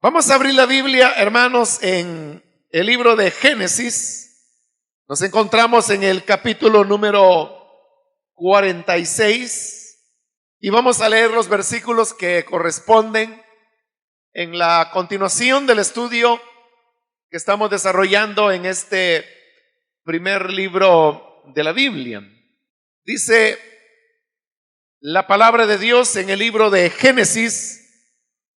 Vamos a abrir la Biblia, hermanos, en el libro de Génesis. Nos encontramos en el capítulo número 46 y vamos a leer los versículos que corresponden en la continuación del estudio que estamos desarrollando en este primer libro de la Biblia. Dice la palabra de Dios en el libro de Génesis,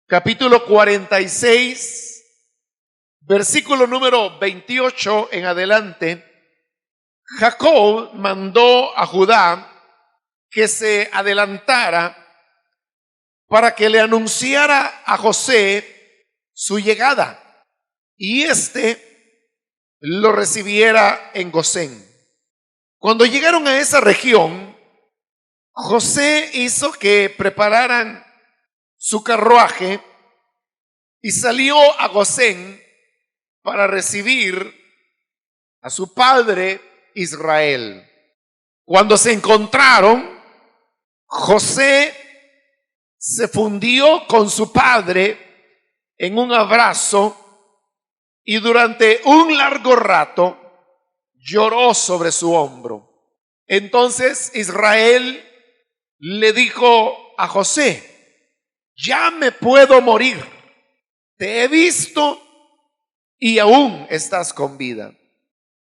capítulo 46, versículo número 28 en adelante. Jacob mandó a Judá que se adelantara para que le anunciara a José su llegada y éste lo recibiera en Gosén. Cuando llegaron a esa región, José hizo que prepararan su carruaje y salió a Gosén para recibir a su padre Israel. Cuando se encontraron, José se fundió con su padre en un abrazo y durante un largo rato lloró sobre su hombro. Entonces Israel le dijo a José: ya me puedo morir, te he visto y aún estás con vida.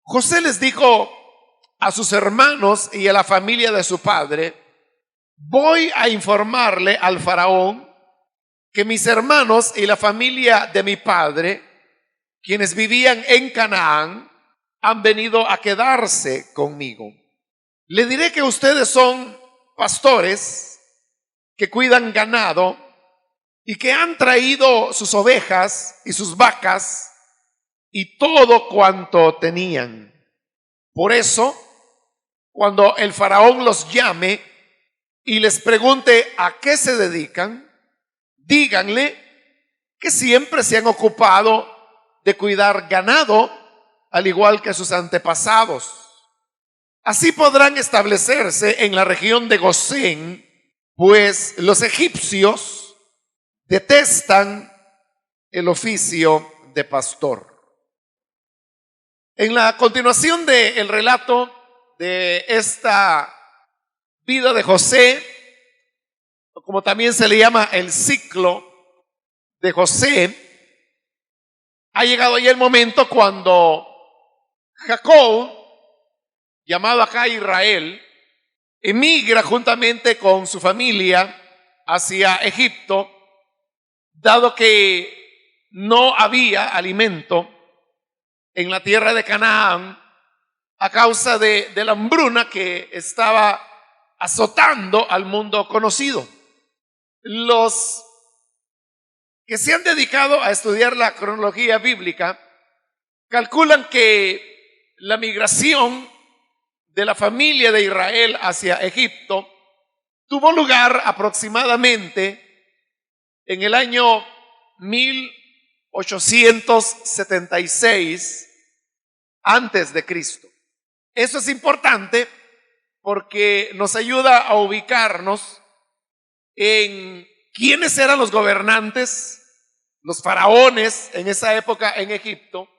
José les dijo a sus hermanos y a la familia de su padre: voy a informarle al faraón que mis hermanos y la familia de mi padre, quienes vivían en Canaán, han venido a quedarse conmigo. Le diré que ustedes son pastores que cuidan ganado y que han traído sus ovejas y sus vacas y todo cuanto tenían. Por eso, cuando el faraón los llame y les pregunte a qué se dedican, díganle que siempre se han ocupado de cuidar ganado, al igual que sus antepasados. Así podrán establecerse en la región de Gosén, pues los egipcios detestan el oficio de pastor. En la continuación del relato de esta vida de José, como también se le llama el ciclo de José, ha llegado ya el momento cuando Jacob, llamado acá Israel, emigra juntamente con su familia hacia Egipto, dado que no había alimento en la tierra de Canaán a causa de la hambruna que estaba azotando al mundo conocido. Los que se han dedicado a estudiar la cronología bíblica calculan que la migración de la familia de Israel hacia Egipto tuvo lugar aproximadamente en el año 1876 antes de Cristo. Eso es importante porque nos ayuda a ubicarnos en quiénes eran los gobernantes, los faraones en esa época en Egipto,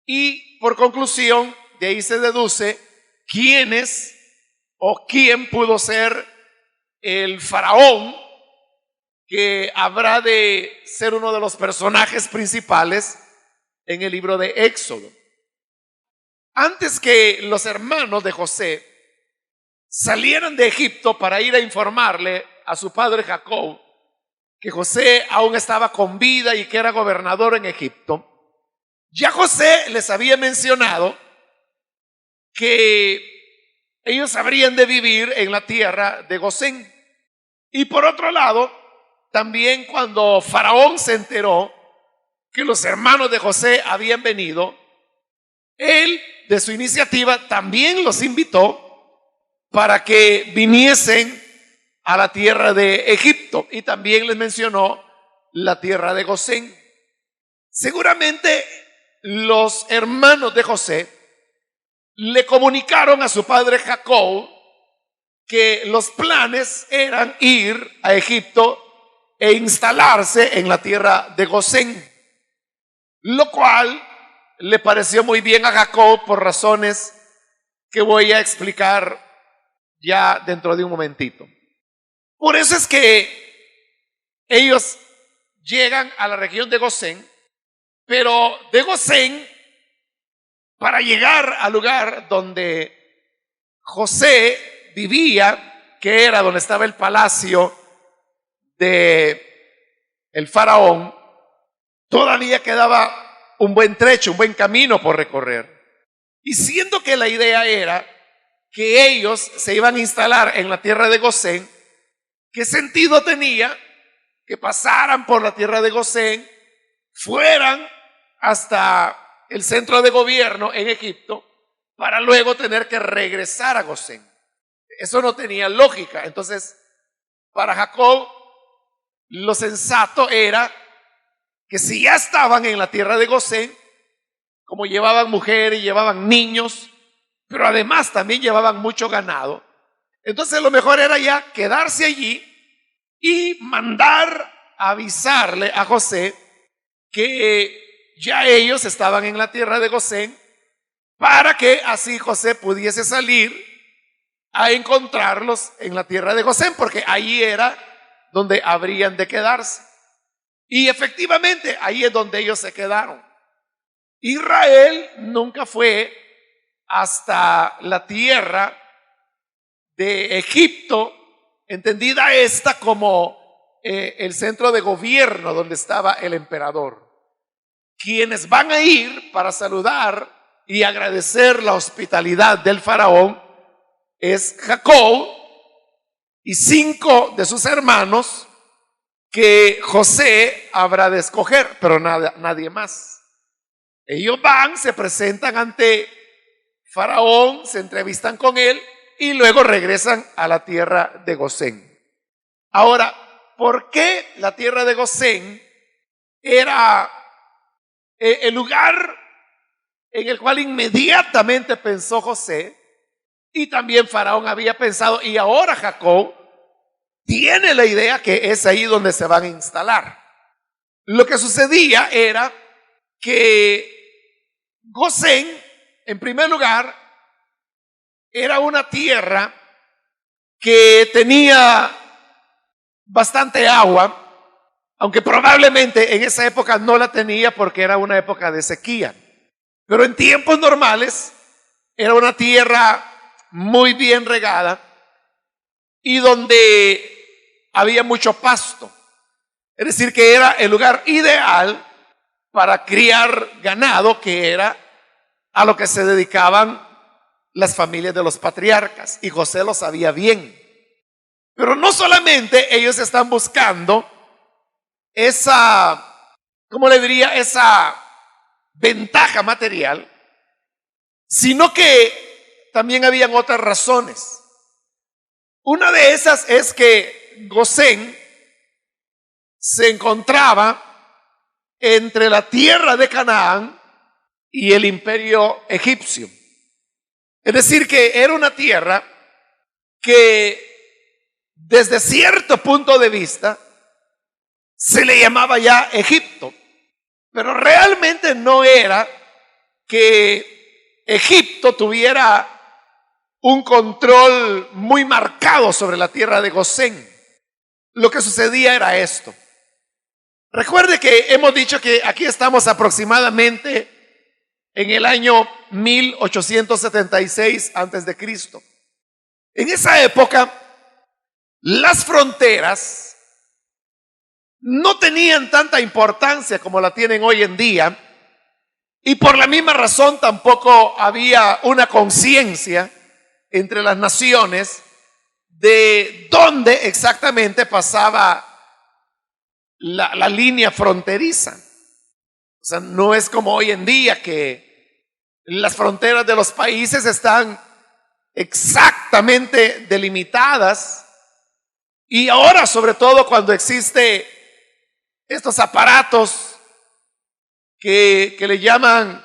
y por conclusión de ahí se deduce quiénes o quién pudo ser el faraón que habrá de ser uno de los personajes principales en el libro de Éxodo. Antes que los hermanos de José salieran de Egipto para ir a informarle a su padre Jacob que José aún estaba con vida y que era gobernador en Egipto, ya José les había mencionado que ellos habrían de vivir en la tierra de Gosén. Y por otro lado, también cuando Faraón se enteró que los hermanos de José habían venido, él de su iniciativa también los invitó para que viniesen a la tierra de Egipto y también les mencionó la tierra de Gosén. Seguramente los hermanos de José le comunicaron a su padre Jacob que los planes eran ir a Egipto e instalarse en la tierra de Gosén, lo cual le pareció muy bien a Jacob por razones que voy a explicar ya dentro de un momentito. Por eso es que ellos llegan a la región de Gosén, pero de Gosén, para llegar al lugar donde José vivía, que era donde estaba el palacio de el faraón, todavía quedaba un buen trecho, un buen camino por recorrer. Y siendo que la idea era que ellos se iban a instalar en la tierra de Gosén, ¿qué sentido tenía que pasaran por la tierra de Gosén, fueran hasta el centro de gobierno en Egipto, para luego tener que regresar a Gosén? Eso no tenía lógica. Entonces, para Jacob, lo sensato era que si ya estaban en la tierra de Gosén, como llevaban mujeres, llevaban niños, pero además también llevaban mucho ganado, entonces lo mejor era ya quedarse allí y mandar avisarle a José que ya ellos estaban en la tierra de Gosén, para que así José pudiese salir a encontrarlos en la tierra de Gosén, porque allí era donde habrían de quedarse. Y efectivamente, ahí es donde ellos se quedaron. Israel nunca fue hasta la tierra de Egipto, entendida esta como el centro de gobierno donde estaba el emperador. Quienes van a ir para saludar y agradecer la hospitalidad del faraón es Jacob y 5 de sus hermanos, que José habrá de escoger, pero nadie más. Ellos van, se presentan ante faraón, se entrevistan con él y luego regresan a la tierra de Gosén. Ahora, ¿por qué la tierra de Gosén era el lugar en el cual inmediatamente pensó José? Y también faraón había pensado, y ahora Jacob tiene la idea que es ahí donde se van a instalar. Lo que sucedía era que Gosén, en primer lugar, era una tierra que tenía bastante agua, aunque probablemente en esa época no la tenía porque era una época de sequía. Pero en tiempos normales era una tierra muy bien regada y donde había mucho pasto. Es decir, que era el lugar ideal para criar ganado, que era a lo que se dedicaban las familias de los patriarcas. Y José lo sabía bien. Pero no solamente ellos están buscando esa, ¿cómo le diría? Esa ventaja material, sino que también habían otras razones. Una de esas es que Gosén se encontraba entre la tierra de Canaán y el imperio egipcio. Es decir, que era una tierra que desde cierto punto de vista se le llamaba ya Egipto, pero realmente no era que Egipto tuviera un control muy marcado sobre la tierra de Gosén. Lo que sucedía era esto. Recuerde que hemos dicho que aquí estamos aproximadamente en el año 1876 antes de Cristo. En esa época, las fronteras no tenían tanta importancia como la tienen hoy en día, y por la misma razón tampoco había una conciencia entre las naciones de dónde exactamente pasaba la línea fronteriza. O sea, no es como hoy en día que las fronteras de los países están exactamente delimitadas, y ahora sobre todo cuando existe estos aparatos que le llaman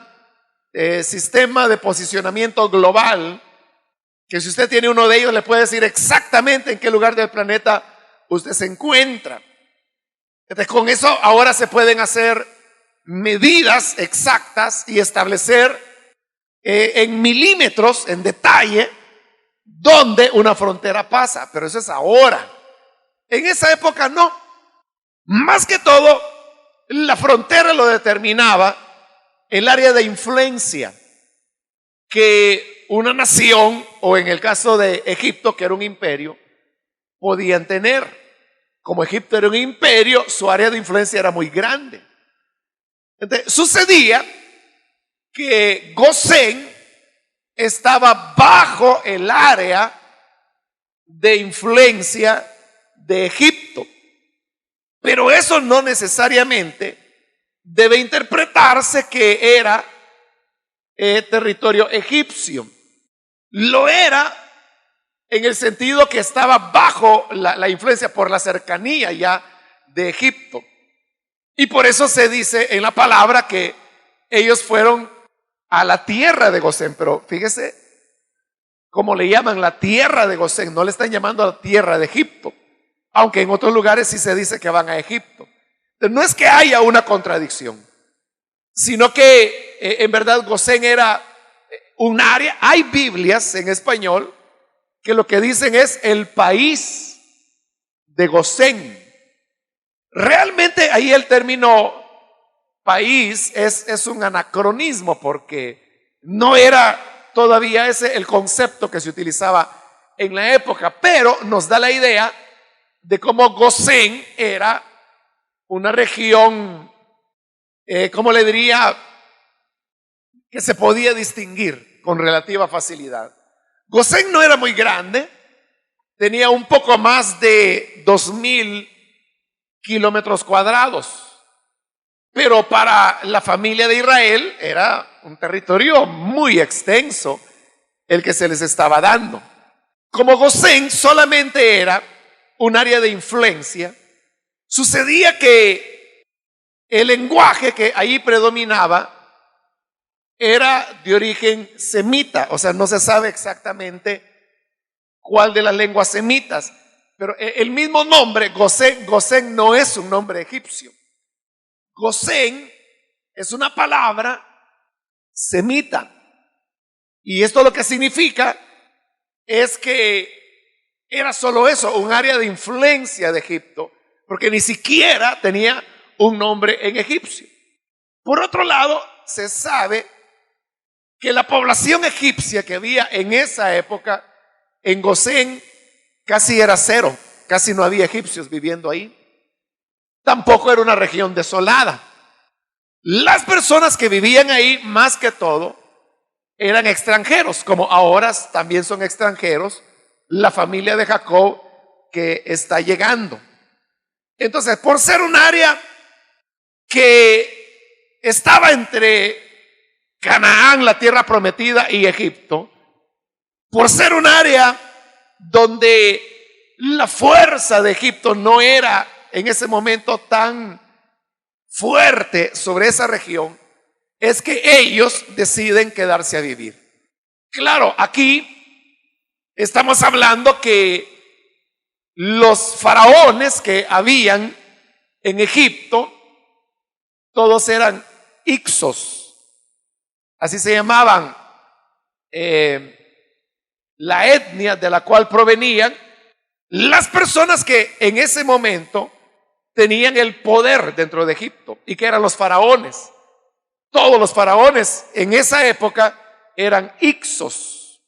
sistema de posicionamiento global, que si usted tiene uno de ellos le puede decir exactamente en qué lugar del planeta usted se encuentra. Entonces, con eso ahora se pueden hacer medidas exactas y establecer en milímetros, en detalle, dónde una frontera pasa. Pero eso es ahora. En esa época no. Más que todo, la frontera lo determinaba el área de influencia que una nación, o en el caso de Egipto, que era un imperio, podían tener. Como Egipto era un imperio, su área de influencia era muy grande. Entonces, sucedía que Gosén estaba bajo el área de influencia de Egipto. Pero eso no necesariamente debe interpretarse que era territorio egipcio. Lo era en el sentido que estaba bajo la influencia por la cercanía ya de Egipto. Y por eso se dice en la palabra que ellos fueron a la tierra de Gosén. Pero fíjese cómo le llaman la tierra de Gosén. No le están llamando a la tierra de Egipto, aunque en otros lugares sí se dice que van a Egipto. Entonces, no es que haya una contradicción, sino que en verdad Gosén era un área. Hay Biblias en español que lo que dicen es el país de Gosén. Realmente ahí el término país es un anacronismo, porque no era todavía ese el concepto que se utilizaba en la época, pero nos da la idea de cómo Gosén era una región, ¿cómo le diría?, que se podía distinguir con relativa facilidad. Gosén no era muy grande, tenía un poco más de 2,000 kilómetros cuadrados, pero para la familia de Israel era un territorio muy extenso el que se les estaba dando. Como Gosén solamente era un área de influencia, sucedía que el lenguaje que ahí predominaba era de origen semita. O sea, no se sabe exactamente cuál de las lenguas semitas, pero el mismo nombre, Gosén no es un nombre egipcio. Gosén es una palabra semita. Y esto lo que significa es que era solo eso, un área de influencia de Egipto, porque ni siquiera tenía un nombre en egipcio. Por otro lado, se sabe que la población egipcia que había en esa época en Gosén casi era cero, casi no había egipcios viviendo ahí. Tampoco era una región desolada. Las personas que vivían ahí, más que todo, eran extranjeros, como ahora también son extranjeros la familia de Jacob que está llegando. Entonces, por ser un área que estaba entre Canaán, la tierra prometida, y Egipto, por ser un área donde la fuerza de Egipto no era en ese momento tan fuerte sobre esa región, es que ellos deciden quedarse a vivir. Claro, aquí estamos hablando que los faraones que habían en Egipto, todos eran Ixos, así se llamaban la etnia de la cual provenían las personas que en ese momento tenían el poder dentro de Egipto, y que eran los faraones. Todos los faraones en esa época eran Ixos.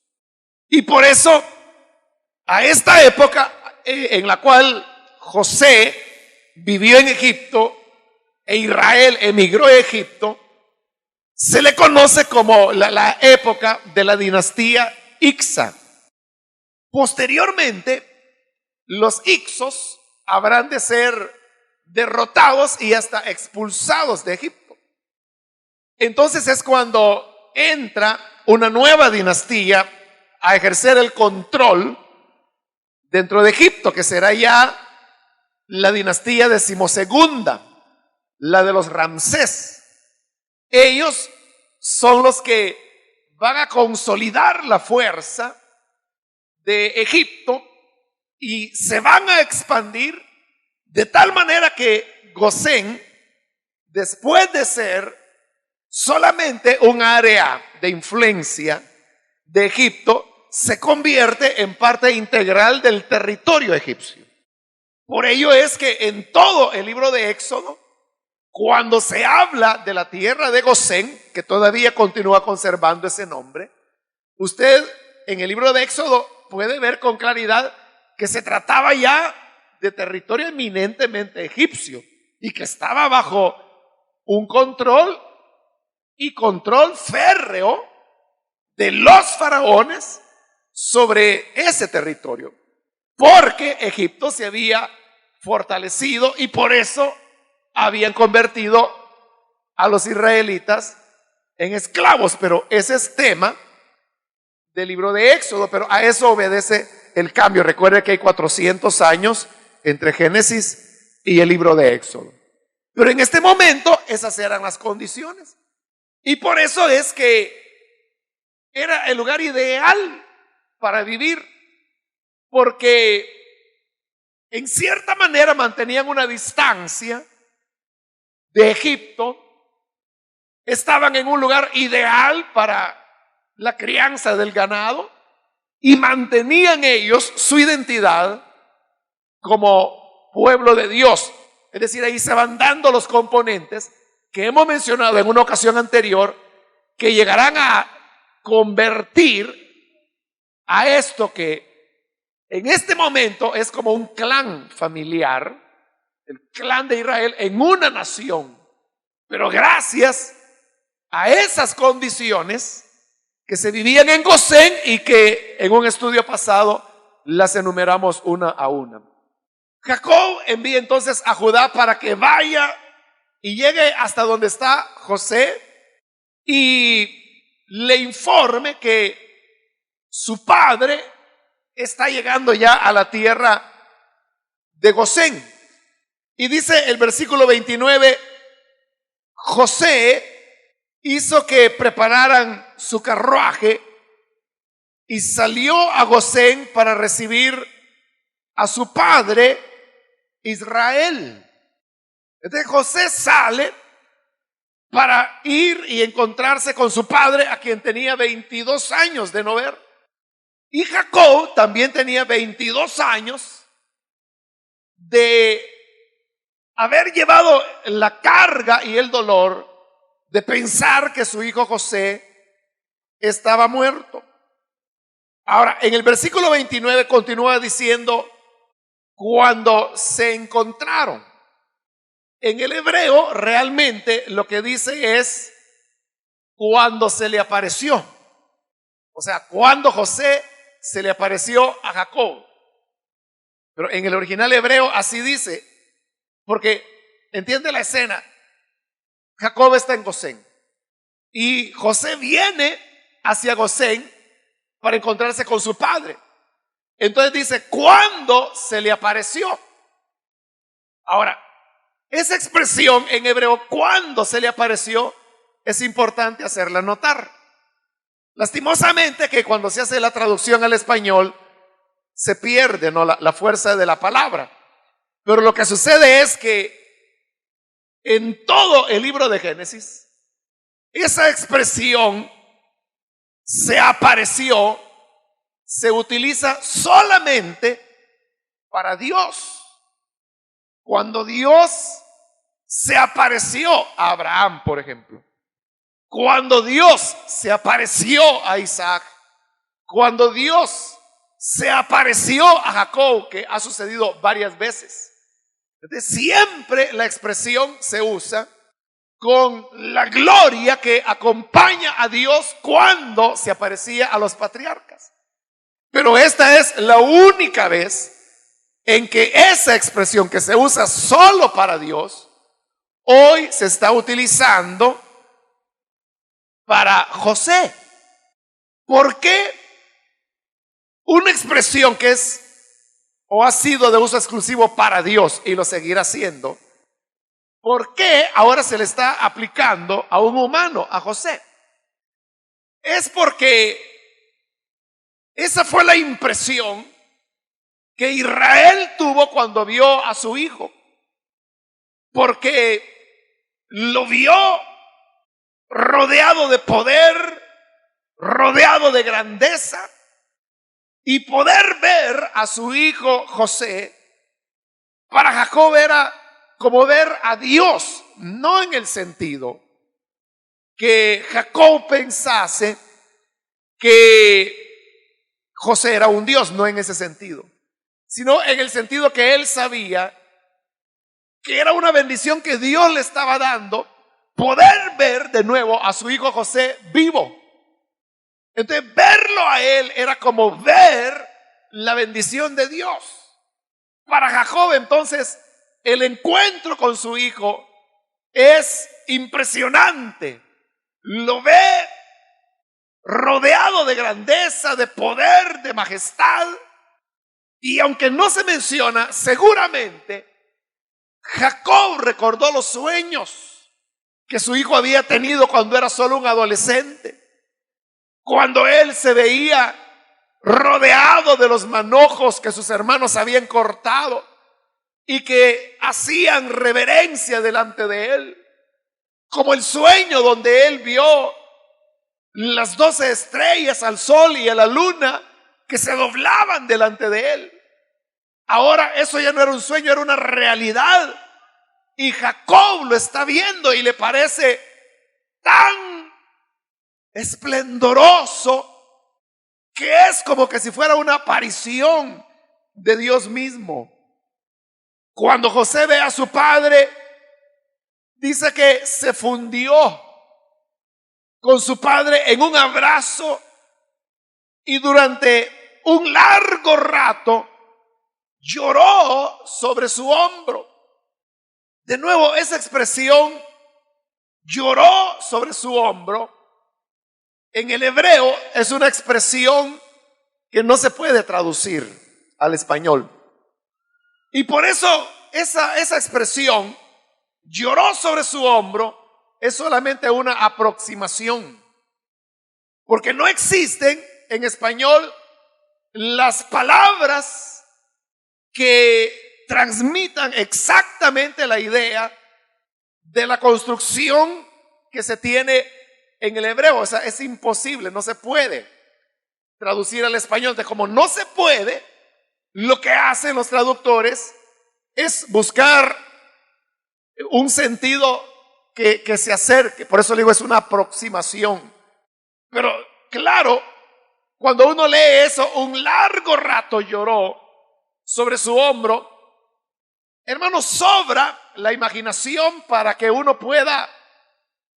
Y por eso, a esta época en la cual José vivió en Egipto e Israel emigró a Egipto, se le conoce como la época de la dinastía Ixa. Posteriormente, los Ixos habrán de ser derrotados y hasta expulsados de Egipto. Entonces es cuando entra una nueva dinastía a ejercer el control dentro de Egipto, que será ya la dinastía decimosegunda, la de los Ramsés. Ellos son los que van a consolidar la fuerza de Egipto y se van a expandir de tal manera que Gosén, después de ser solamente un área de influencia de Egipto, se convierte en parte integral del territorio egipcio. Por ello es que en todo el libro de Éxodo, cuando se habla de la tierra de Gosén, que todavía continúa conservando ese nombre, usted en el libro de Éxodo puede ver con claridad que se trataba ya de territorio eminentemente egipcio y que estaba bajo un control férreo de los faraones sobre ese territorio, porque Egipto se había fortalecido y por eso habían convertido a los israelitas en esclavos. Pero ese es tema del libro de Éxodo, pero a eso obedece el cambio. Recuerde que hay 400 años entre Génesis y el libro de Éxodo. Pero en este momento esas eran las condiciones. Y por eso es que era el lugar ideal para vivir, porque en cierta manera mantenían una distancia de Egipto, estaban en un lugar ideal para la crianza del ganado y mantenían ellos su identidad como pueblo de Dios. Es decir, ahí se van dando los componentes que hemos mencionado en una ocasión anterior, que llegarán a convertir a esto que en este momento es como un clan familiar, el clan de Israel, en una nación. Pero gracias a esas condiciones que se vivían en Gosén y que en un estudio pasado las enumeramos una a una. Jacob envía entonces a Judá para que vaya y llegue hasta donde está José y le informe que su padre está llegando ya a la tierra de Gosén. Y dice el versículo 29, José hizo que prepararan su carruaje y salió a Gosén para recibir a su padre Israel. Entonces José sale para ir y encontrarse con su padre, a quien tenía 22 años de no ver. Y Jacob también tenía 22 años de haber llevado la carga y el dolor de pensar que su hijo José estaba muerto. Ahora, en el versículo 29 continúa diciendo, cuando se encontraron. En el hebreo realmente lo que dice es cuando se le apareció. O sea, cuando José se le apareció a Jacob. Pero en el original hebreo así dice, porque entiende la escena. Jacob está en Gosén y José viene hacia Gosén para encontrarse con su padre. Entonces dice, cuando se le apareció. Ahora, esa expresión en hebreo, cuando se le apareció, es importante hacerla notar. Lastimosamente que cuando se hace la traducción al español, se pierde, ¿no?, la fuerza de la palabra. Pero lo que sucede es que en todo el libro de Génesis, esa expresión se apareció, se utiliza solamente para Dios. Cuando Dios se apareció a Abraham, por ejemplo, cuando Dios se apareció a Isaac, cuando Dios se apareció a Jacob, que ha sucedido varias veces. Entonces, siempre la expresión se usa con la gloria que acompaña a Dios cuando se aparecía a los patriarcas. Pero esta es la única vez en que esa expresión que se usa solo para Dios, hoy se está utilizando para José. ¿Por qué una expresión que es o ha sido de uso exclusivo para Dios y lo seguirá siendo, por qué ahora se le está aplicando a un humano, a José? Es porque esa fue la impresión que Israel tuvo cuando vio a su hijo. porque lo vio rodeado de poder, rodeado de grandeza, y poder ver a su hijo José, para Jacob era como ver a Dios, no en el sentido que Jacob pensase que José era un Dios, no en ese sentido, sino en el sentido que él sabía que era una bendición que Dios le estaba dando, poder ver de nuevo a su hijo José vivo. Entonces verlo a él era como ver la bendición de Dios. Para Jacob entonces el encuentro con su hijo es impresionante. Lo ve rodeado de grandeza, de poder, de majestad. Y aunque no se menciona, seguramente Jacob recordó los sueños que su hijo había tenido cuando era solo un adolescente, cuando él se veía rodeado de los manojos que sus hermanos habían cortado y que hacían reverencia delante de él, como el sueño donde él vio las 12 estrellas, al sol y a la luna que se doblaban delante de él. Ahora eso ya no era un sueño, era una realidad, y Jacob lo está viendo y le parece tan esplendoroso que es como que si fuera una aparición de Dios mismo. Cuando José ve a su padre, dice que se fundió con su padre en un abrazo, y durante un largo rato lloró sobre su hombro. De nuevo, esa expresión, lloró sobre su hombro, en el hebreo es una expresión que no se puede traducir al español. Y por eso esa expresión, lloró sobre su hombro, es solamente una aproximación. Porque no existen en español las palabras que transmitan exactamente la idea de la construcción que se tiene en el hebreo. O sea, es imposible, no se puede traducir al español. De como no se puede, lo que hacen los traductores es buscar un sentido que se acerque. Por eso digo, es una aproximación. Pero claro, cuando uno lee eso, un largo rato lloró sobre su hombro, hermano, sobra la imaginación para que uno pueda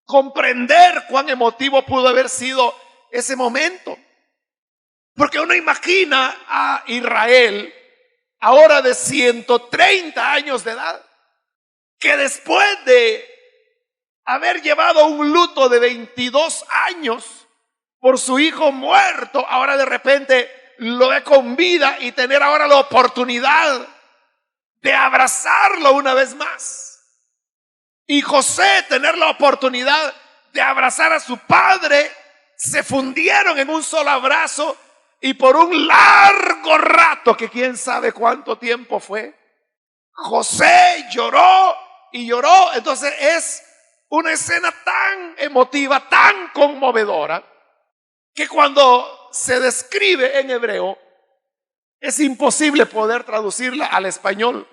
comprender cuán emotivo pudo haber sido ese momento. Porque uno imagina a Israel ahora de 130 años de edad, que después de haber llevado un luto de 22 años por su hijo muerto, ahora de repente lo ve con vida y tener ahora la oportunidad de abrazarlo una vez más. Y José tener la oportunidad de abrazar a su padre, se fundieron en un solo abrazo, y por un largo rato, que quién sabe cuánto tiempo fue, José lloró y lloró. Entonces es una escena tan emotiva, tan conmovedora, que cuando se describe en hebreo es imposible poder traducirla al español.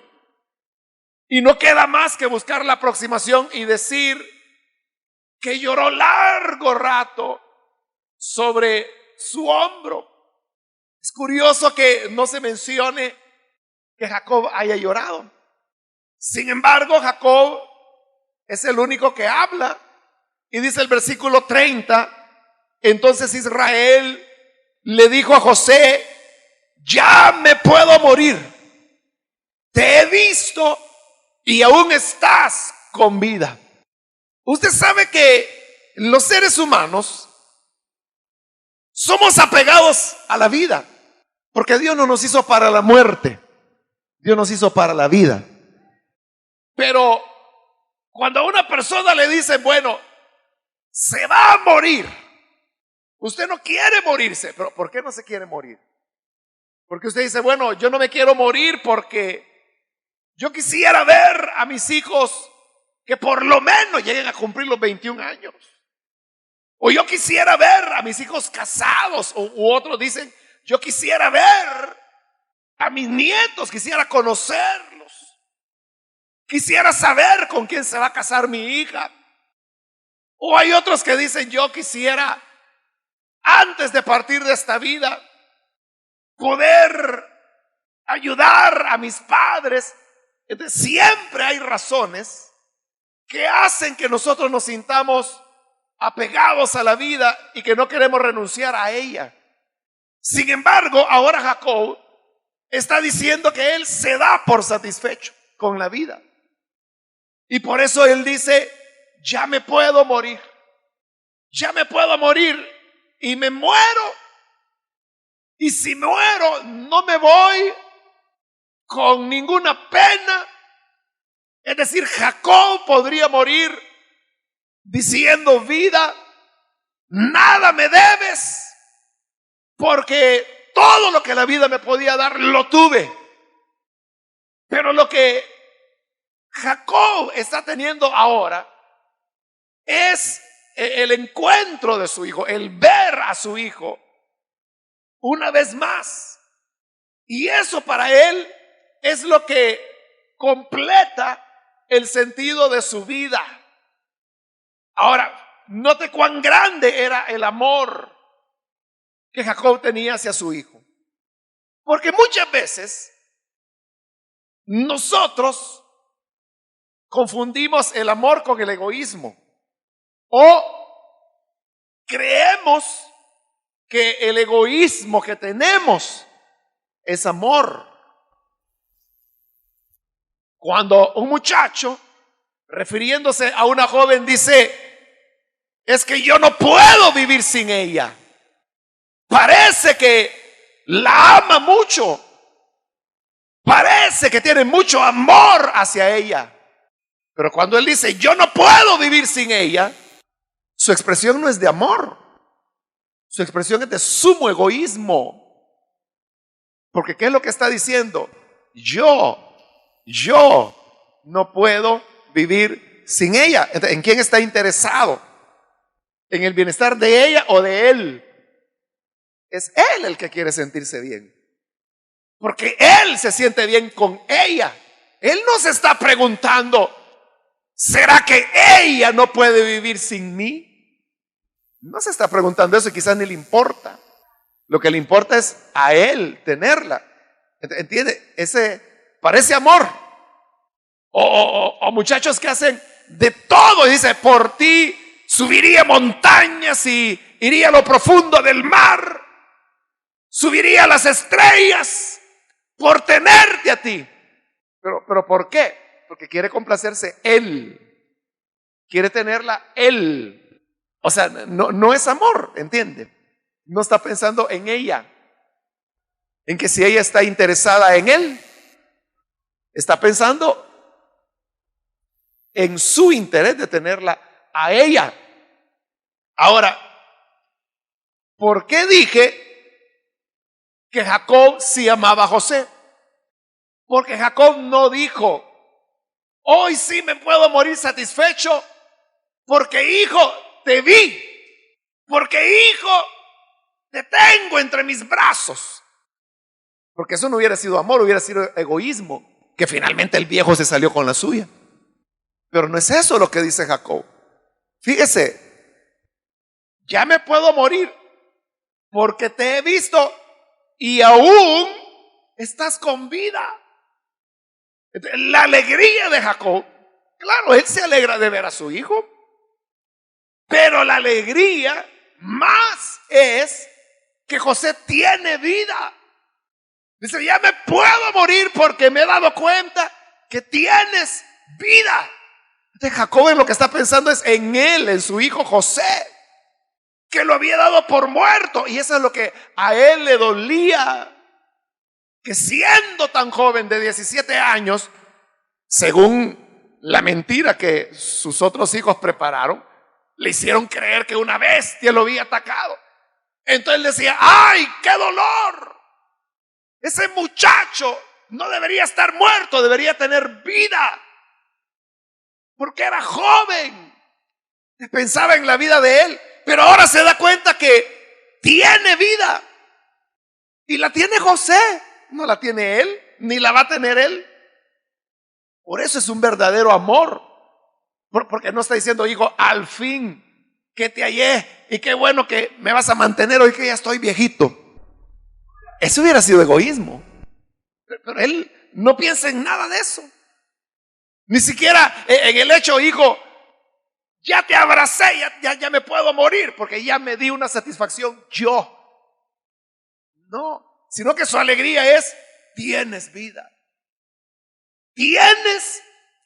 Y no queda más que buscar la aproximación y decir que lloró largo rato sobre su hombro. Es curioso que no se mencione que Jacob haya llorado. Sin embargo, Jacob es el único que habla, y dice el versículo 30, entonces Israel le dijo a José: ya me puedo morir, te he visto y aún estás con vida. Usted sabe que los seres humanos somos apegados a la vida, porque Dios no nos hizo para la muerte, Dios nos hizo para la vida. Pero cuando a una persona le dicen, bueno, se va a morir, usted no quiere morirse. Pero ¿por qué no se quiere morir? Porque usted dice, bueno, yo no me quiero morir porque yo quisiera ver a mis hijos que por lo menos lleguen a cumplir los 21 años. O yo quisiera ver a mis hijos casados, u otros dicen, yo quisiera ver a mis nietos, quisiera conocerlos, quisiera saber con quién se va a casar mi hija. O hay otros que dicen, yo quisiera, antes de partir de esta vida, poder ayudar a mis padres. Entonces, siempre hay razones que hacen que nosotros nos sintamos apegados a la vida y que no queremos renunciar a ella. Sin embargo, ahora Jacob está diciendo que él se da por satisfecho con la vida. Y por eso él dice, ya me puedo morir. Ya me puedo morir y me muero. Y si muero, no me voy con ninguna pena. Es decir, Jacob podría morir diciendo, vida, nada me debes, porque todo lo que la vida me podía dar lo tuve. Pero lo que Jacob está teniendo ahora es el encuentro de su hijo, el ver a su hijo una vez más. Y eso para él es lo que completa el sentido de su vida. Ahora, note cuán grande era el amor que Jacob tenía hacia su hijo. Porque muchas veces nosotros confundimos el amor con el egoísmo. O creemos que el egoísmo que tenemos es amor. Cuando un muchacho, refiriéndose a una joven, dice, es que yo no puedo vivir sin ella, parece que la ama mucho, parece que tiene mucho amor hacia ella. Pero cuando él dice, yo no puedo vivir sin ella, su expresión no es de amor, su expresión es de sumo egoísmo. Porque ¿qué es lo que está diciendo? Yo no puedo vivir sin ella. Entonces, ¿en quién está interesado? ¿En el bienestar de ella o de él? Es él el que quiere sentirse bien, porque él se siente bien con ella. Él no se está preguntando, ¿será que ella no puede vivir sin mí? No se está preguntando eso y quizás ni le importa. Lo que le importa es a él tenerla. ¿Entiende? Ese parece amor. O muchachos que hacen de todo y dice, por ti subiría montañas y iría a lo profundo del mar, subiría a las estrellas por tenerte a ti. Pero ¿por qué? Porque quiere complacerse él, quiere tenerla él. O sea, no es amor, ¿entiende? No está pensando en ella, en que si ella está interesada en él, está pensando en su interés de tenerla a ella. Ahora, ¿por qué dije que Jacob sí amaba a José? Porque Jacob no dijo, hoy sí me puedo morir satisfecho, porque hijo, te vi, porque hijo, te tengo entre mis brazos. Porque eso no hubiera sido amor, hubiera sido egoísmo, que finalmente el viejo se salió con la suya. Pero no es eso lo que dice Jacob. Fíjese, ya me puedo morir porque te he visto y aún estás con vida. La alegría de Jacob, claro, él se alegra de ver a su hijo, pero la alegría más es que José tiene vida. Dice, ya me puedo morir porque me he dado cuenta que tienes vida. Entonces Jacob en lo que está pensando es en él, en su hijo José, que lo había dado por muerto. Y eso es lo que a él le dolía, que siendo tan joven de 17 años, según la mentira que sus otros hijos prepararon, le hicieron creer que una bestia lo había atacado. Entonces él decía, ¡ay, qué dolor! Ese muchacho no debería estar muerto, debería tener vida. porque era joven, pensaba en la vida de él, pero ahora se da cuenta que tiene vida y la tiene José, no la tiene él, ni la va a tener él. Por eso es un verdadero amor, porque no está diciendo, hijo, al fin que te hallé y qué bueno que me vas a mantener hoy que ya estoy viejito. Eso hubiera sido egoísmo, pero él no piensa en nada de eso, ni siquiera en el hecho, hijo, ya te abracé, ya me puedo morir porque ya me di una satisfacción yo. No, sino que su alegría es, tienes vida. Tienes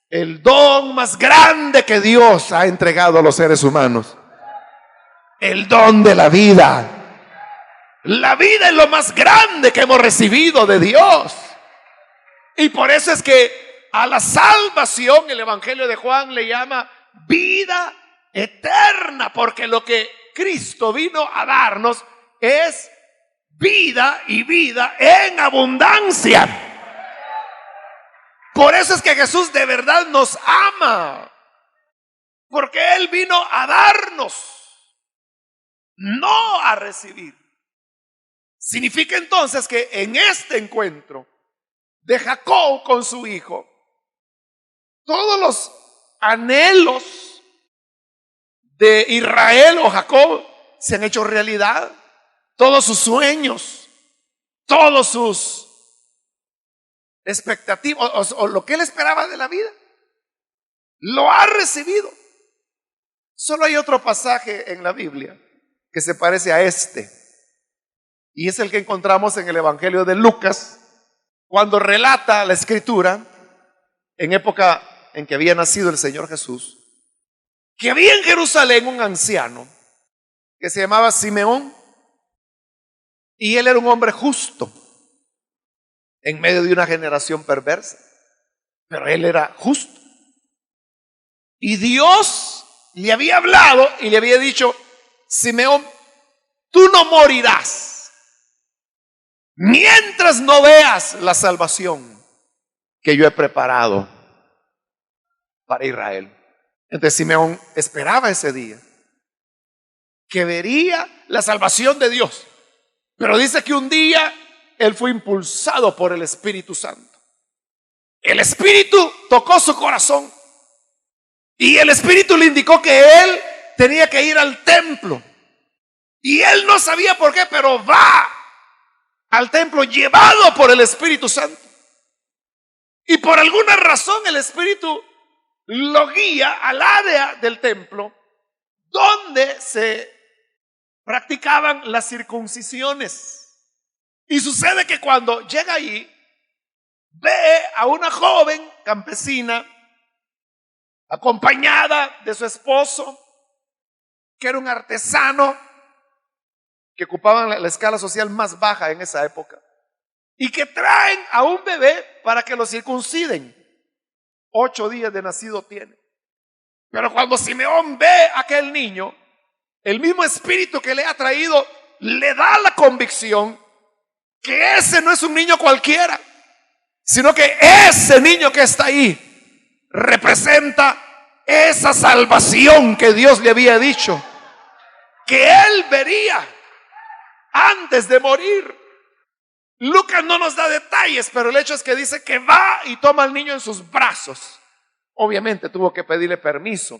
el don más grande que Dios ha entregado a los seres humanos. El don de la vida. La vida es lo más grande que hemos recibido de Dios. Y por eso es que a la salvación el Evangelio de Juan le llama vida eterna, porque lo que Cristo vino a darnos es vida y vida en abundancia. Por eso es que Jesús de verdad nos ama, porque Él vino a darnos, no a recibir. Significa entonces que en este encuentro de Jacob con su hijo, todos los anhelos de Israel o Jacob se han hecho realidad. Todos sus sueños, todos sus expectativas o lo que él esperaba de la vida, lo ha recibido. Solo hay otro pasaje en la Biblia que se parece a este, y es el que encontramos en el Evangelio de Lucas, cuando relata la escritura, en época en que había nacido el Señor Jesús, que había en Jerusalén un anciano que se llamaba Simeón, y él era un hombre justo en medio de una generación perversa, pero él era justo. Y Dios le había hablado y le había dicho, Simeón, tú no morirás mientras no veas la salvación que yo he preparado para Israel. Entonces Simeón esperaba ese día, que vería la salvación de Dios. Pero dice que un día él fue impulsado por el Espíritu Santo. El Espíritu tocó su corazón y el Espíritu le indicó que él tenía que ir al templo. Y él no sabía por qué, pero va al templo llevado por el Espíritu Santo. Y por alguna razón el Espíritu lo guía al área del templo donde se practicaban las circuncisiones. Y sucede que cuando llega allí, ve a una joven campesina acompañada de su esposo, que era un artesano que ocupaban la escala social más baja en esa época, y que traen a un bebé para que lo circunciden. 8 días de nacido tiene. Pero cuando Simeón ve a aquel niño, el mismo espíritu que le ha traído le da la convicción que ese no es un niño cualquiera, sino que ese niño que está ahí representa esa salvación que Dios le había dicho que él vería antes de morir. Lucas no nos da detalles, pero el hecho es que dice que va y toma al niño en sus brazos. Obviamente tuvo que pedirle permiso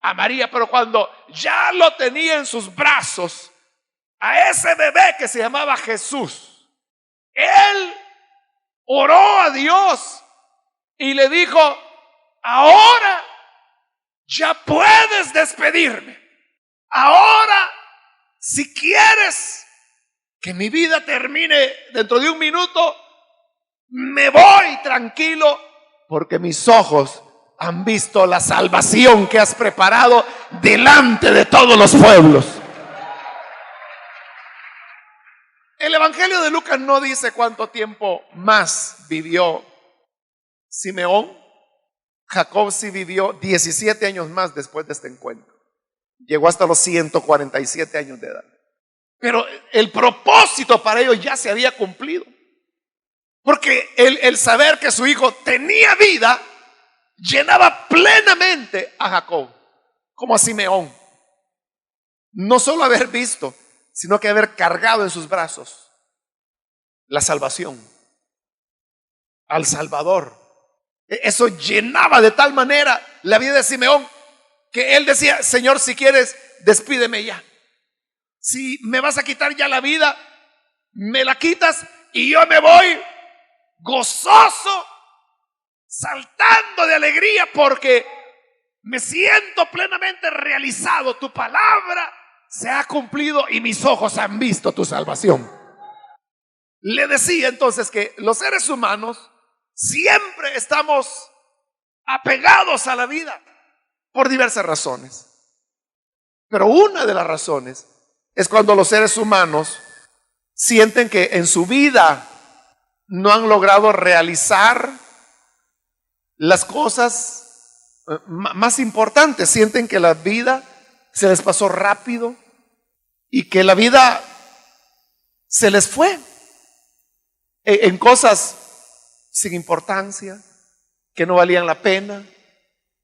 a María, pero cuando ya lo tenía en sus brazos, a ese bebé que se llamaba Jesús, él oró a Dios y le dijo, ahora ya puedes despedirme. Ahora, si quieres que mi vida termine dentro de un minuto, me voy tranquilo, porque mis ojos han visto la salvación que has preparado delante de todos los pueblos. El Evangelio de Lucas no dice cuánto tiempo más vivió Simeón. Jacob sí vivió 17 años más después de este encuentro. Llegó hasta los 147 años de edad. Pero el propósito para ellos ya se había cumplido. Porque el saber que su hijo tenía vida llenaba plenamente a Jacob, como a Simeón. No solo haber visto, sino que haber cargado en sus brazos la salvación, al Salvador. Eso llenaba de tal manera la vida de Simeón que él decía: Señor, si quieres, despídeme ya. Si me vas a quitar ya la vida, me la quitas y yo me voy gozoso, saltando de alegría, porque me siento plenamente realizado. Tu palabra se ha cumplido y mis ojos han visto tu salvación. Le decía entonces que los seres humanos siempre estamos apegados a la vida por diversas razones. Pero una de las razones es cuando los seres humanos sienten que en su vida no han logrado realizar las cosas más importantes. Sienten que la vida se les pasó rápido y que la vida se les fue en cosas sin importancia, que no valían la pena,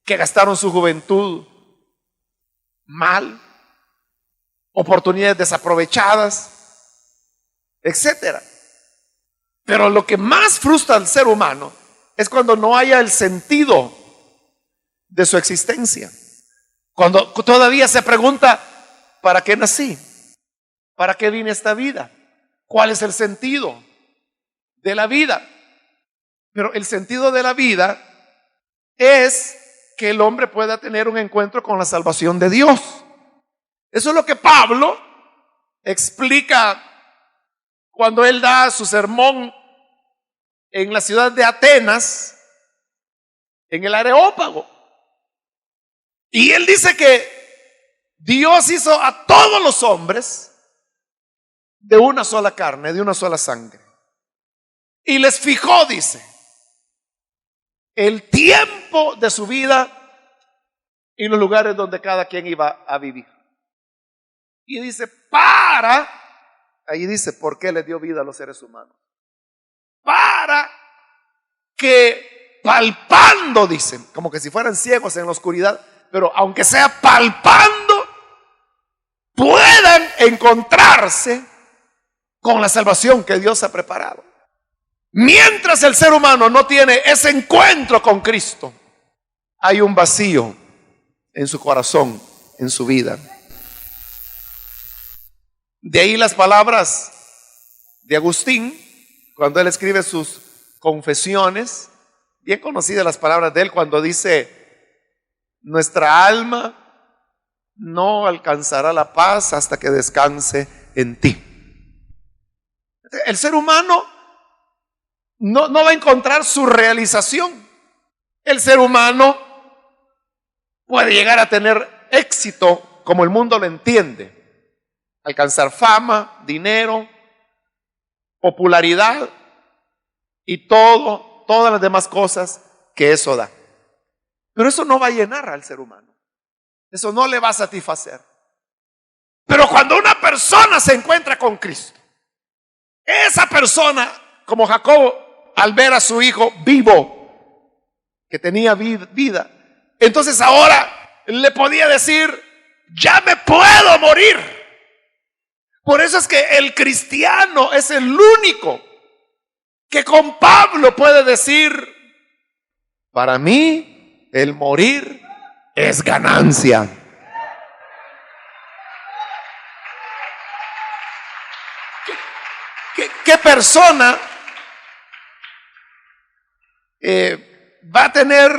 que gastaron su juventud mal, oportunidades desaprovechadas, etcétera. Pero lo que más frustra al ser humano es cuando no haya el sentido de su existencia. Cuando todavía se pregunta: ¿para qué nací? ¿Para qué vine a esta vida? ¿Cuál es el sentido de la vida? Pero el sentido de la vida es que el hombre pueda tener un encuentro con la salvación de Dios. Eso es lo que Pablo explica cuando él da su sermón en la ciudad de Atenas, en el Areópago. Y él dice que Dios hizo a todos los hombres de una sola carne, de una sola sangre. Y les fijó, dice, el tiempo de su vida y los lugares donde cada quien iba a vivir. Y dice, ahí dice, ¿por qué le dio vida a los seres humanos? Para que palpando, dicen, como que si fueran ciegos en la oscuridad, pero aunque sea palpando, puedan encontrarse con la salvación que Dios ha preparado. Mientras el ser humano no tiene ese encuentro con Cristo, hay un vacío en su corazón, en su vida. De ahí las palabras de Agustín, cuando él escribe sus confesiones, bien conocidas las palabras de él, cuando dice: nuestra alma no alcanzará la paz hasta que descanse en ti. El ser humano no va a encontrar su realización. El ser humano puede llegar a tener éxito como el mundo lo entiende, alcanzar fama, dinero, popularidad y todas las demás cosas que eso da. Pero eso no va a llenar al ser humano. Eso no le va a satisfacer. Pero cuando una persona se encuentra con Cristo, esa persona, como Jacob, al ver a su hijo vivo, que tenía vida, entonces ahora le podía decir: ya me puedo morir. Por eso es que el cristiano es el único que con Pablo puede decir: para mí el morir es ganancia. ¿Qué persona va a tener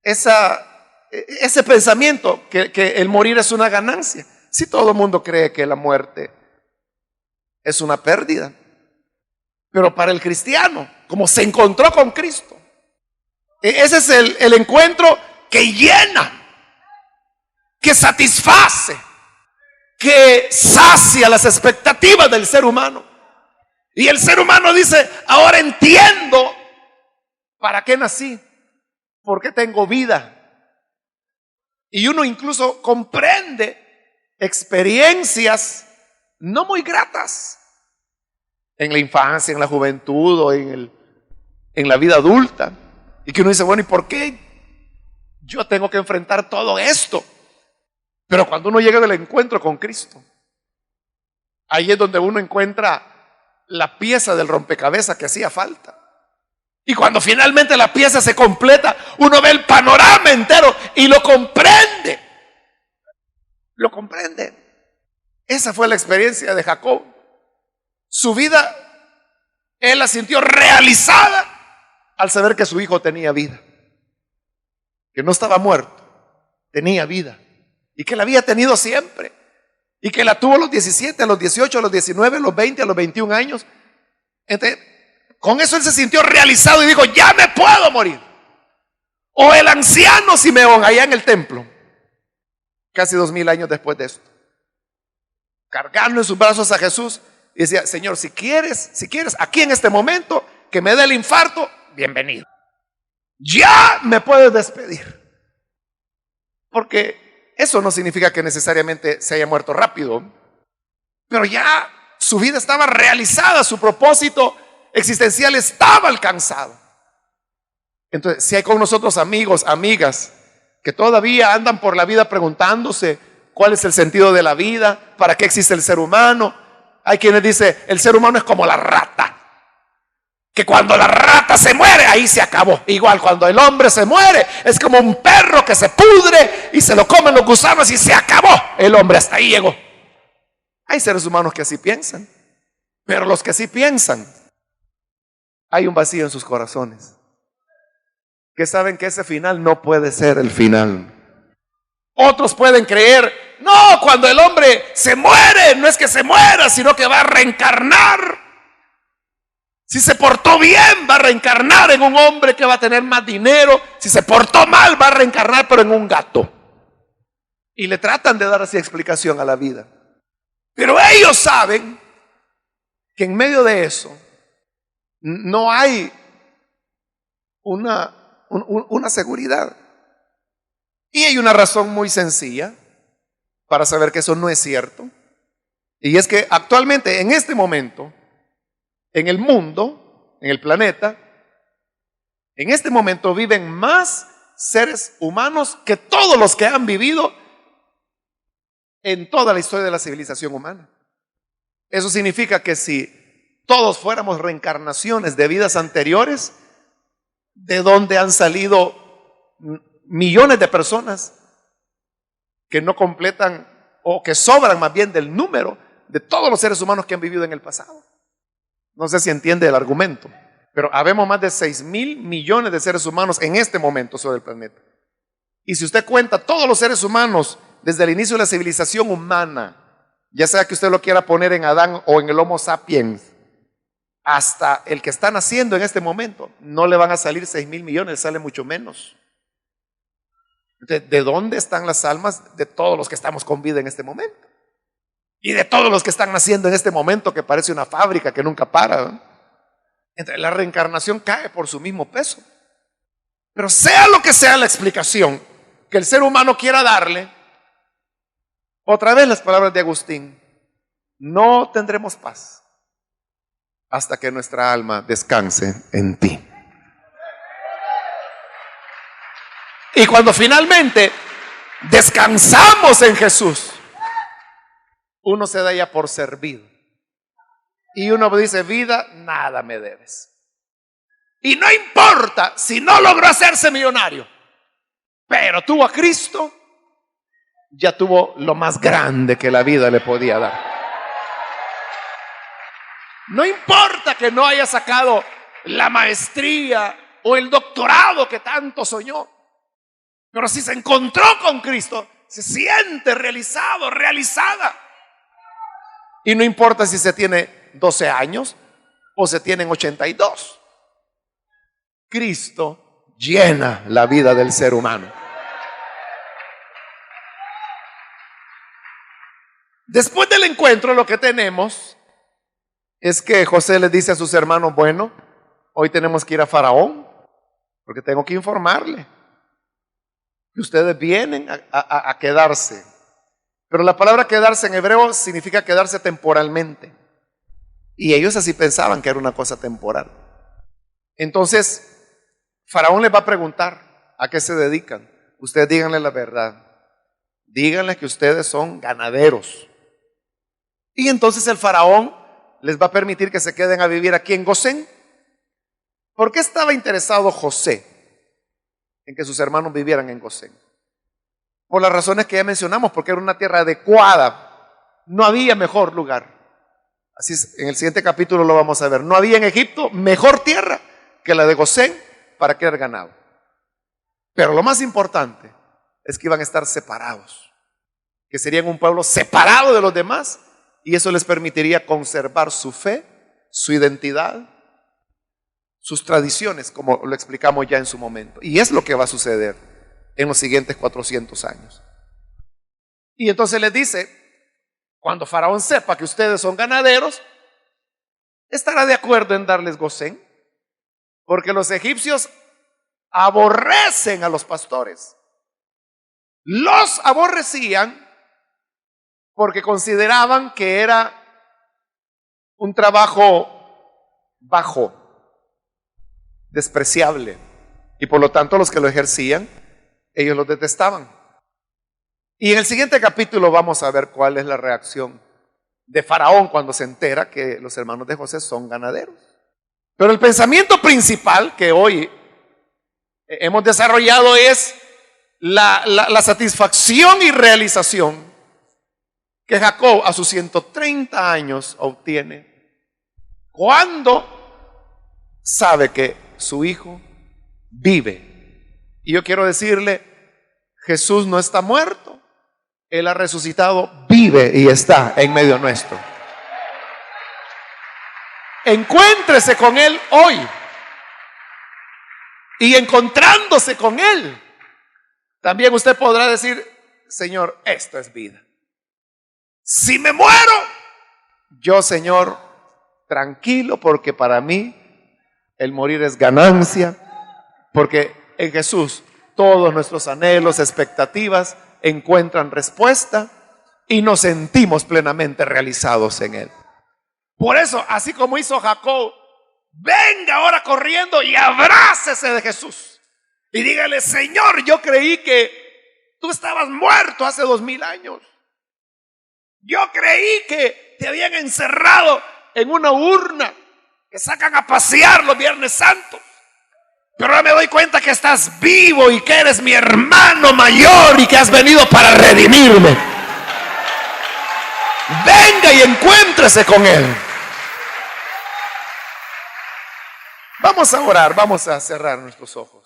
ese pensamiento que el morir es una ganancia? Si todo el mundo cree que la muerte es una pérdida. Pero para el cristiano, como se encontró con Cristo, ese es el encuentro que llena, que satisface, que sacia las expectativas del ser humano. Y el ser humano dice: ahora entiendo para qué nací, por qué tengo vida. Y uno incluso comprende experiencias no muy gratas en la infancia, en la juventud o en la vida adulta. Y que uno dice, bueno, ¿y por qué yo tengo que enfrentar todo esto? Pero cuando uno llega del encuentro con Cristo, ahí es donde uno encuentra la pieza del rompecabezas que hacía falta. Y cuando finalmente la pieza se completa, uno ve el panorama entero y lo comprende. Lo comprende. Esa fue la experiencia de Jacob. Su vida, él la sintió realizada al saber que su hijo tenía vida. Que no estaba muerto, tenía vida. Y que la había tenido siempre. Y que la tuvo a los 17, a los 18, a los 19, a los 20, a los 21 años. Entonces, con eso él se sintió realizado y dijo, ya me puedo morir. O el anciano Simeón allá en el templo, casi 2000 años después de esto, cargando en sus brazos a Jesús y decía, Señor, si quieres, aquí en este momento que me dé el infarto, bienvenido. Ya me puedes despedir. Porque eso no significa que necesariamente se haya muerto rápido, pero ya su vida estaba realizada, su propósito existencial estaba alcanzado. Entonces, si hay con nosotros amigos, amigas, que todavía andan por la vida preguntándose cuál es el sentido de la vida, para qué existe el ser humano, hay quienes dicen, el ser humano es como la rata, que cuando la rata se muere, ahí se acabó. Igual cuando el hombre se muere, es como un perro que se pudre y se lo comen los gusanos y se acabó. El hombre hasta ahí llegó. Hay seres humanos que así piensan, pero los que así piensan, hay un vacío en sus corazones, que saben que ese final no puede ser el final. Otros pueden creer, no, cuando el hombre se muere, no es que se muera, sino que va a reencarnar. Si se portó bien, va a reencarnar en un hombre que va a tener más dinero. Si se portó mal, va a reencarnar, pero en un gato. Y le tratan de dar así explicación a la vida. Pero ellos saben que en medio de eso no hay una seguridad. Y hay una razón muy sencilla para saber que eso no es cierto. Y es que actualmente, en este momento, en el mundo, en el planeta, en este momento viven más seres humanos que todos los que han vivido en toda la historia de la civilización humana. Eso significa que si todos fuéramos reencarnaciones de vidas anteriores, de donde han salido millones de personas que no completan o que sobran más bien del número de todos los seres humanos que han vivido en el pasado. No sé si entiende el argumento, pero habemos más de 6,000 millones de seres humanos en este momento sobre el planeta. Y si usted cuenta todos los seres humanos desde el inicio de la civilización humana, ya sea que usted lo quiera poner en Adán o en el Homo sapiens, hasta el que está naciendo en este momento, no le van a salir 6,000 millones, sale mucho menos. Entonces, ¿de dónde están las almas de todos los que estamos con vida en este momento? Y de todos los que están naciendo en este momento, que parece una fábrica que nunca para, ¿no? Entonces, la reencarnación cae por su mismo peso. Pero sea lo que sea la explicación que el ser humano quiera darle, otra vez las palabras de Agustín, no tendremos paz hasta que nuestra alma descanse en ti. Y cuando finalmente descansamos en Jesús, uno se da ya por servido. Y uno dice, vida, nada me debes. Y no importa si no logró hacerse millonario, pero tuvo a Cristo, ya tuvo lo más grande que la vida le podía dar. No importa que no haya sacado la maestría o el doctorado que tanto soñó, pero si se encontró con Cristo, se siente realizado, realizada. Y no importa si se tiene 12 años o se tienen 82. Cristo llena la vida del ser humano. Después del encuentro, lo que tenemos es que José le dice a sus hermanos, bueno, hoy tenemos que ir a Faraón, porque tengo que informarle que ustedes vienen a quedarse. Pero la palabra quedarse en hebreo significa quedarse temporalmente. Y ellos así pensaban que era una cosa temporal. Entonces, Faraón les va a preguntar a qué se dedican. Ustedes díganle la verdad. Díganle que ustedes son ganaderos. Y entonces el faraón les va a permitir que se queden a vivir aquí en Gosén. ¿Por qué estaba interesado José en que sus hermanos vivieran en Gosén? Por las razones que ya mencionamos, porque era una tierra adecuada. No había mejor lugar. Así es, en el siguiente capítulo lo vamos a ver. No había en Egipto mejor tierra que la de Gosén para criar ganado. Pero lo más importante es que iban a estar separados, que serían un pueblo separado de los demás, y eso les permitiría conservar su fe, su identidad, sus tradiciones, como lo explicamos ya en su momento. Y es lo que va a suceder en los siguientes 400 años. Y entonces les dice, cuando Faraón sepa que ustedes son ganaderos, estará de acuerdo en darles Gosén, porque los egipcios aborrecen a los pastores. Los aborrecían porque consideraban que era un trabajo bajo, despreciable, y por lo tanto los que lo ejercían, ellos los detestaban. Y en el siguiente capítulo vamos a ver cuál es la reacción de Faraón cuando se entera que los hermanos de José son ganaderos. Pero el pensamiento principal que hoy hemos desarrollado es la satisfacción y realización que Jacob a sus 130 años obtiene cuando sabe que su hijo vive. Y yo quiero decirle, Jesús no está muerto, Él ha resucitado, vive y está en medio nuestro. Encuéntrese con Él hoy. Y encontrándose con Él, también usted podrá decir, Señor, esto es vida. Si me muero, yo, Señor, tranquilo, porque para mí el morir es ganancia, porque en Jesús todos nuestros anhelos, expectativas encuentran respuesta y nos sentimos plenamente realizados en Él. Por eso, así como hizo Jacob, venga ahora corriendo y abrácese de Jesús y dígale, Señor, yo creí que tú estabas muerto hace 2000 años. Yo creí que te habían encerrado en una urna que sacan a pasear los Viernes Santos. Pero ahora me doy cuenta que estás vivo y que eres mi hermano mayor y que has venido para redimirme. Venga y encuéntrese con Él. Vamos a orar, vamos a cerrar nuestros ojos.